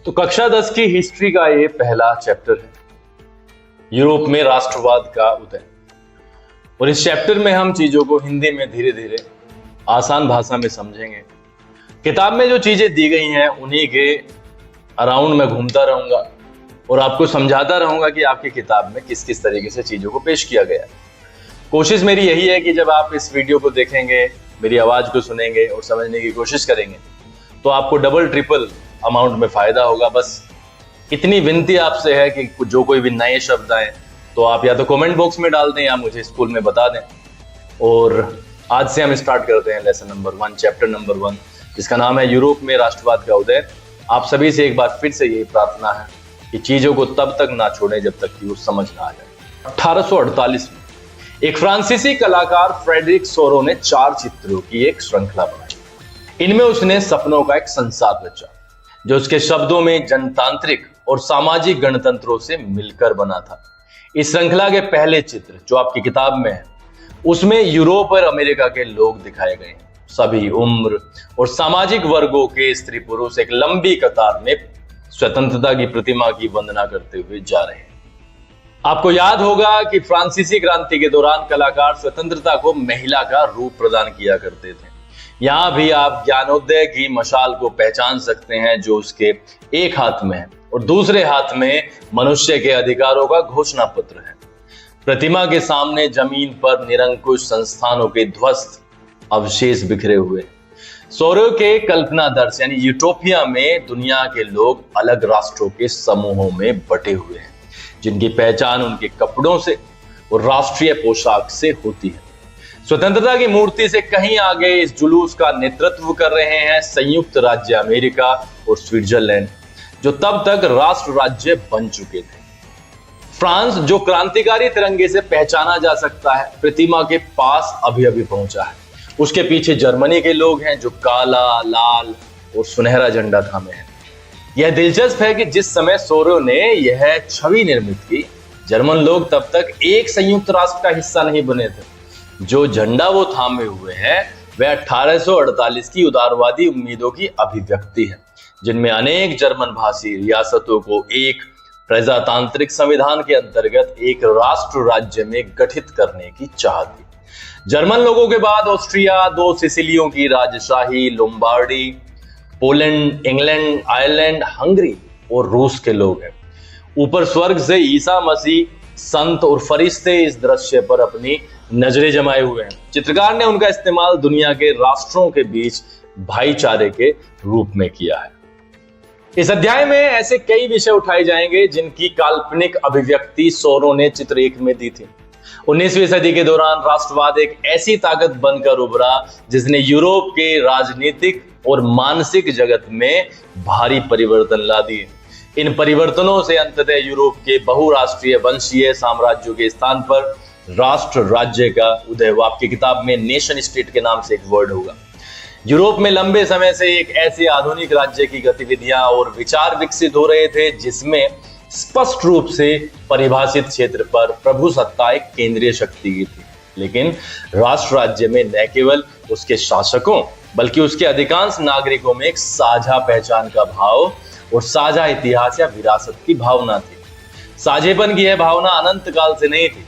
तो कक्षा 10 की हिस्ट्री का ये पहला चैप्टर है, यूरोप में राष्ट्रवाद का उदय। और इस चैप्टर में हम चीजों को हिंदी में धीरे धीरे आसान भाषा में समझेंगे। किताब में जो चीजें दी गई हैं उन्हीं के अराउंड मैं घूमता रहूंगा और आपको समझाता रहूंगा कि आपकी किताब में किस किस तरीके से चीजों को पेश किया गया है। कोशिश मेरी यही है कि जब आप इस वीडियो को देखेंगे, मेरी आवाज को सुनेंगे और समझने की कोशिश करेंगे तो आपको डबल ट्रिपल अमाउंट में फायदा होगा। बस इतनी विनती आपसे है कि जो कोई भी नए शब्द आए तो आप या तो कमेंट बॉक्स में डाल दें या मुझे स्कूल में बता दें। और आज से हम स्टार्ट करते हैं लेसन नंबर 1, चैप्टर नंबर 1, जिसका नाम है यूरोप में राष्ट्रवाद का उदय। आप सभी से एक बार फिर से यही प्रार्थना है कि चीजों को तब तक ना छोड़ें जब तक कि वो समझ ना आ जाए। 1848 में एक फ्रांसीसी कलाकार फ्रेडरिक सोरो ने 4 चित्रों की एक श्रृंखला बनाई। इनमें उसने सपनों का एक संसार रचा जो उसके शब्दों में जनतांत्रिक और सामाजिक गणतंत्रों से मिलकर बना था। इस श्रृंखला के पहले चित्र जो आपकी किताब में है उसमें यूरोप और अमेरिका के लोग दिखाए गए हैं। सभी उम्र और सामाजिक वर्गों के स्त्री पुरुष एक लंबी कतार में स्वतंत्रता की प्रतिमा की वंदना करते हुए जा रहे हैं। आपको याद होगा कि फ्रांसीसी क्रांति के दौरान कलाकार स्वतंत्रता को महिला का रूप प्रदान किया करते थे। यहां भी आप ज्ञानोदय की मशाल को पहचान सकते हैं जो उसके एक हाथ में है और दूसरे हाथ में मनुष्य के अधिकारों का घोषणा पत्र है। प्रतिमा के सामने जमीन पर निरंकुश संस्थानों के ध्वस्त अवशेष बिखरे हुए। सोरो के कल्पनादर्श यानी यूटोपिया में दुनिया के लोग अलग राष्ट्रों के समूहों में बटे हुए हैं जिनकी पहचान उनके कपड़ों से और राष्ट्रीय पोशाक से होती है। स्वतंत्रता की मूर्ति से कहीं आगे इस जुलूस का नेतृत्व कर रहे हैं संयुक्त राज्य अमेरिका और स्विट्जरलैंड जो तब तक राष्ट्र राज्य बन चुके थे। फ्रांस जो क्रांतिकारी तिरंगे से पहचाना जा सकता है प्रतिमा के पास अभी अभी पहुंचा है। उसके पीछे जर्मनी के लोग हैं जो काला, लाल और सुनहरा झंडा थामे हैं। यह दिलचस्प है कि जिस समय सोरो ने यह छवि निर्मित की, जर्मन लोग तब तक एक संयुक्त राष्ट्र का हिस्सा नहीं बने थे। जो झंडा वो थामे हुए हैं वह 1848 की उदारवादी उम्मीदों की अभिव्यक्ति है जिनमें अनेक जर्मन भाषी रियासतों को एक प्रजातांत्रिक संविधान के अंतर्गत एक राष्ट्र राज्य में गठित करने की चाह थी। जर्मन लोगों के बाद ऑस्ट्रिया, 2 सिसिलियों की राजशाही, Lombardy, Poland, England, Ireland, Hungary और रूस के लोग हैं। ऊपर स्वर्ग से ईसा मसीह, संत और फरिश्ते इस दृश्य पर अपनी नजरें जमाए हुए हैं। चित्रकार ने उनका इस्तेमाल दुनिया के राष्ट्रों के बीच भाईचारे के रूप में किया है। इस अध्याय में ऐसे कई विषय उठाए जाएंगे जिनकी काल्पनिक अभिव्यक्ति सोरो ने चित्र 1 में दी थी। 19वीं सदी के दौरान राष्ट्रवाद एक ऐसी ताकत बनकर उभरा जिसने यूरोप के राजनीतिक और मानसिक जगत में भारी परिवर्तन ला दिए। इन परिवर्तनों से अंततः यूरोप के बहुराष्ट्रीय वंशीय साम्राज्यों के स्थान पर राष्ट्र राज्य का उदय हुआ। आपकी किताब में नेशन स्टेट के नाम से एक वर्ड होगा। यूरोप में लंबे समय से एक ऐसे आधुनिक राज्य की गतिविधियां और विचार विकसित हो रहे थे जिसमें स्पष्ट रूप से परिभाषित क्षेत्र पर प्रभु सत्ता एक केंद्रीय शक्ति की थी। लेकिन राष्ट्र राज्य में न केवल उसके शासकों बल्कि उसके अधिकांश नागरिकों में एक साझा पहचान का भाव और साझा इतिहास या विरासत की भावना थी। साझेपन की यह भावना अनंत काल से नहीं थी,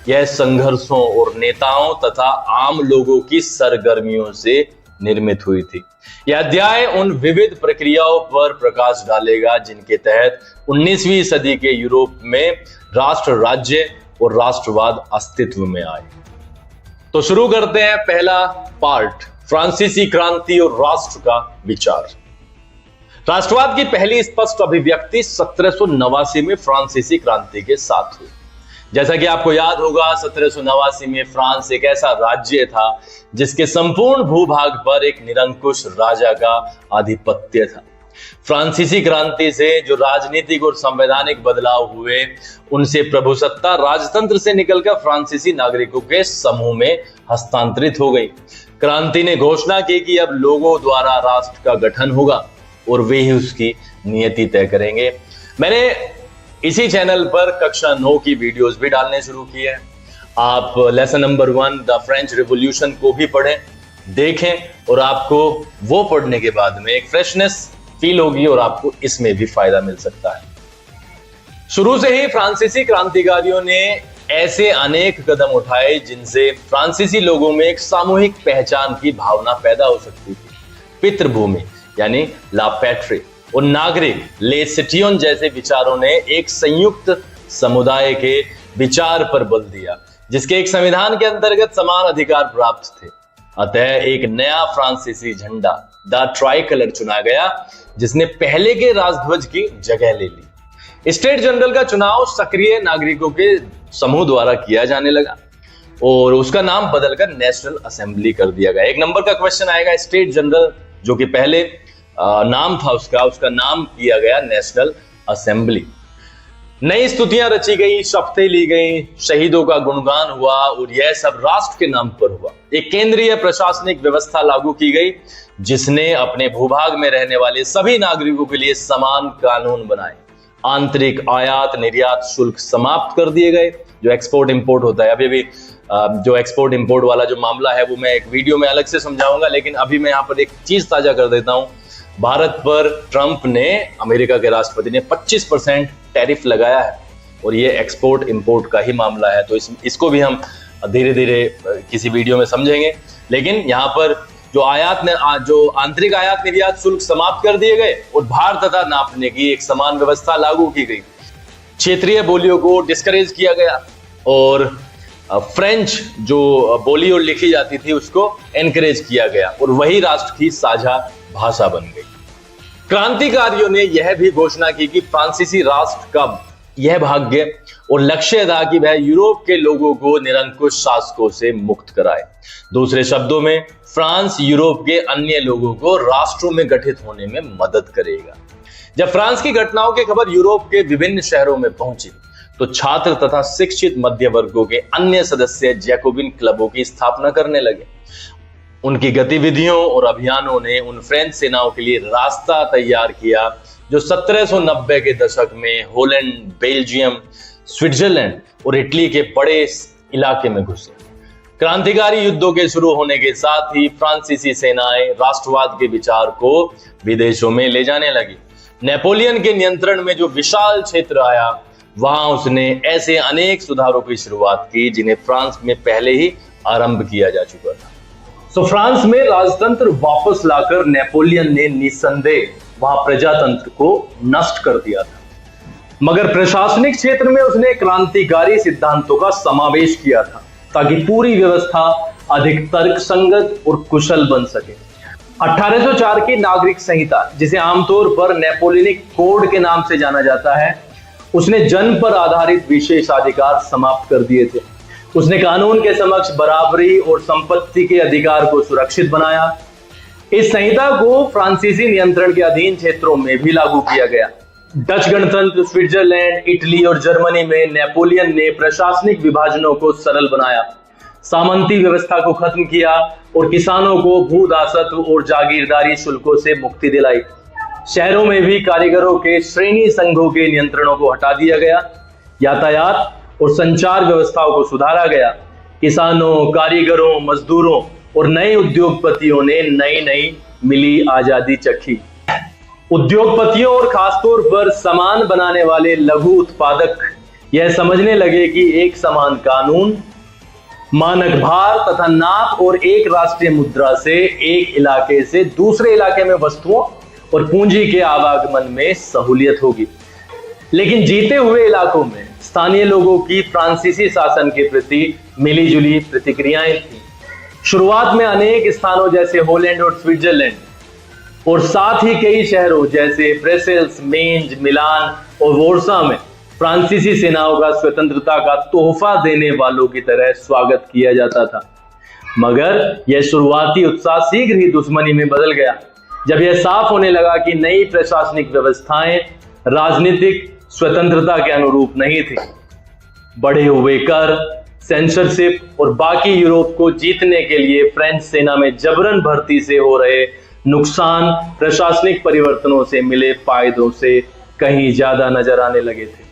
यह संघर्षों और नेताओं तथा आम लोगों की सरगर्मियों से निर्मित हुई थी। यह अध्याय उन विविध प्रक्रियाओं पर प्रकाश डालेगा जिनके तहत 19वीं सदी के यूरोप में राष्ट्र राज्य और राष्ट्रवाद अस्तित्व में आए। तो शुरू करते हैं पहला पार्ट, फ्रांसीसी क्रांति और राष्ट्र का विचार। राष्ट्रवाद की पहली स्पष्ट अभिव्यक्ति 1789 में फ्रांसीसी क्रांति के साथ हुई। जैसा कि आपको याद होगा 1789 में फ्रांस एक ऐसा राज्य था जिसके संपूर्ण भूभाग पर एक निरंकुश राजा का आधिपत्य था। फ्रांसीसी क्रांति से जो राजनीतिक और संवैधानिक बदलाव हुए उनसे प्रभुसत्ता राजतंत्र से निकलकर फ्रांसीसी नागरिकों के समूह में हस्तांतरित हो गई। क्रांति ने घोषणा की कि अब लोगों द्वारा राष्ट्र का गठन होगा और वे ही उसकी नियति तय करेंगे। मैंने इसी चैनल पर कक्षा 9 की वीडियोस भी डालने शुरू किए हैं। आप lesson number 1 the French revolution को भी पढ़ें, देखें और आपको वो पढ़ने के बाद में एक फ्रेशनेस फील होगी और आपको इसमें भी फायदा मिल सकता है। शुरू से ही फ्रांसीसी क्रांतिकारियों ने ऐसे अनेक कदम उठाए जिनसे फ्रांसीसी लोगों में एक सामूहिक पहचान की भावना पैदा हो सकती थी। पितृभूमि यानी ला पैट्री और नागरिक ले सिटियोन जैसे विचारों ने एक संयुक्त समुदाय के विचार पर बल दिया, जिसके एक संविधान के अंतर्गत समान अधिकार प्राप्त थे। अतः एक नया फ्रांसीसी झंडा द ट्राई कलर चुना गया, जिसने पहले के राजध्वज की जगह ले ली। स्टेट जनरल का चुनाव सक्रिय नागरिकों के समूह द्वारा किया जाने लगा और उसका नाम बदलकर नेशनल असेंबली कर दिया गया। एक नंबर का क्वेश्चन आएगा, स्टेट जनरल जो कि पहले नाम था उसका नाम किया गया नेशनल असेंबली। नई स्तुतियां रची गई, शपथें ली गई, शहीदों का गुणगान हुआ और यह सब राष्ट्र के नाम पर हुआ। एक केंद्रीय प्रशासनिक व्यवस्था लागू की गई, जिसने अपने भूभाग में रहने वाले सभी नागरिकों के लिए समान कानून बनाए। आंतरिक आयात निर्यात शुल्क समाप्त कर दिए गए, जो एक्सपोर्ट इंपोर्ट होता है। अभी जो एक्सपोर्ट इंपोर्ट वाला जो मामला है वो मैं एक वीडियो में अलग से समझाऊंगा, लेकिन अभी मैं यहाँ पर एक चीज ताजा कर देता हूं। भारत पर ट्रंप ने, अमेरिका के राष्ट्रपति ने 25% टैरिफ लगाया है और ये एक्सपोर्ट इंपोर्ट का ही मामला है। तो इसको भी हम धीरे धीरे किसी वीडियो में समझेंगे। लेकिन यहाँ पर जो आंतरिक आयात निर्यात शुल्क समाप्त कर दिए गए और भार तथा नापने की एक समान व्यवस्था लागू की गई। क्षेत्रीय बोलियों को डिस्करेज किया गया और फ्रेंच जो बोली और लिखी जाती थी उसको एनकरेज किया गया और वही राष्ट्र की साझा भाषा बन गई। क्रांतिकारियों ने यह भी घोषणा की कि फ्रांसीसी राष्ट्र का यह भाग्य और लक्ष्य था कि वह यूरोप के लोगों को निरंकुश शासकों से मुक्त कराए। दूसरे शब्दों में, फ्रांस यूरोप के अन्य लोगों को राष्ट्रों में गठित होने में मदद करेगा। जब फ्रांस की घटनाओं की खबर यूरोप के विभिन्न शहरों में पहुंची तो छात्र तथा शिक्षित मध्य वर्गों के अन्य सदस्य जैकोबिन क्लबों की स्थापना करने लगे। उनकी गतिविधियों और अभियानों ने उन फ्रेंच सेनाओं के लिए रास्ता तैयार किया जो 1790 के दशक में हॉलैंड, बेल्जियम, स्विट्जरलैंड और इटली के बड़े इलाके में घुसे। क्रांतिकारी युद्धों के शुरू होने के साथ ही फ्रांसीसी सेनाएं राष्ट्रवाद के विचार को विदेशों में ले जाने लगी। नेपोलियन के नियंत्रण में जो विशाल क्षेत्र आया, वहां उसने ऐसे अनेक सुधारों की शुरुआत की जिन्हें फ्रांस में पहले ही आरंभ किया जा चुका था। फ्रांस में राजतंत्र वापस लाकर नेपोलियन ने निस्संदेह वहां प्रजातंत्र को नष्ट कर दिया था, मगर प्रशासनिक क्षेत्र में उसने क्रांतिकारी सिद्धांतों का समावेश किया था ताकि पूरी व्यवस्था अधिक तर्कसंगत और कुशल बन सके। 1804 की नागरिक संहिता, जिसे आमतौर पर नेपोलियनिक कोड के नाम से जाना जाता है, उसने जन्म पर आधारित विशेषाधिकार समाप्त कर दिए थे। उसने कानून के समक्ष बराबरी और संपत्ति के अधिकार को सुरक्षित बनाया। इस संहिता को फ्रांसीसी नियंत्रण के अधीन क्षेत्रों में भी लागू किया गया। डच गणतंत्र, स्विट्जरलैंड, इटली और जर्मनी में नेपोलियन ने प्रशासनिक विभाजनों को सरल बनाया, सामंती व्यवस्था को खत्म किया और किसानों को भूदासत्व और जागीरदारी शुल्कों से मुक्ति दिलाई। शहरों में भी कारीगरों के श्रेणी संघों के नियंत्रणों को हटा दिया गया। यातायात और संचार व्यवस्थाओं को सुधारा गया। किसानों, कारीगरों, मजदूरों और नए उद्योगपतियों ने नई मिली आजादी चखी। उद्योगपतियों और खासतौर पर सामान बनाने वाले लघु उत्पादक यह समझने लगे कि एक समान कानून, मानक भार तथा नाप और एक राष्ट्रीय मुद्रा से एक इलाके से दूसरे इलाके में वस्तुओं और पूंजी के आवागमन में सहूलियत होगी। लेकिन जीते हुए इलाकों में स्थानीय लोगों की फ्रांसीसी शासन के प्रति मिलीजुली प्रतिक्रियाएं थी। शुरुआत में अनेक स्थानों जैसे हॉलैंड और स्विट्जरलैंड और साथ ही कई शहरों जैसे ब्रसेल्स, मेंज, मिलान और वॉर्सा में फ्रांसीसी सेनाओं का स्वतंत्रता का तोहफा देने वालों की तरह स्वागत किया जाता था। मगर यह शुरुआती उत्साह शीघ्र ही दुश्मनी में बदल गया जब यह साफ होने लगा कि नई प्रशासनिक व्यवस्थाएं राजनीतिक स्वतंत्रता के अनुरूप नहीं थी। बढ़े हुए कर, सेंसरशिप और बाकी यूरोप को जीतने के लिए फ्रेंच सेना में जबरन भर्ती से हो रहे नुकसान प्रशासनिक परिवर्तनों से मिले फायदों से कहीं ज्यादा नजर आने लगे थे।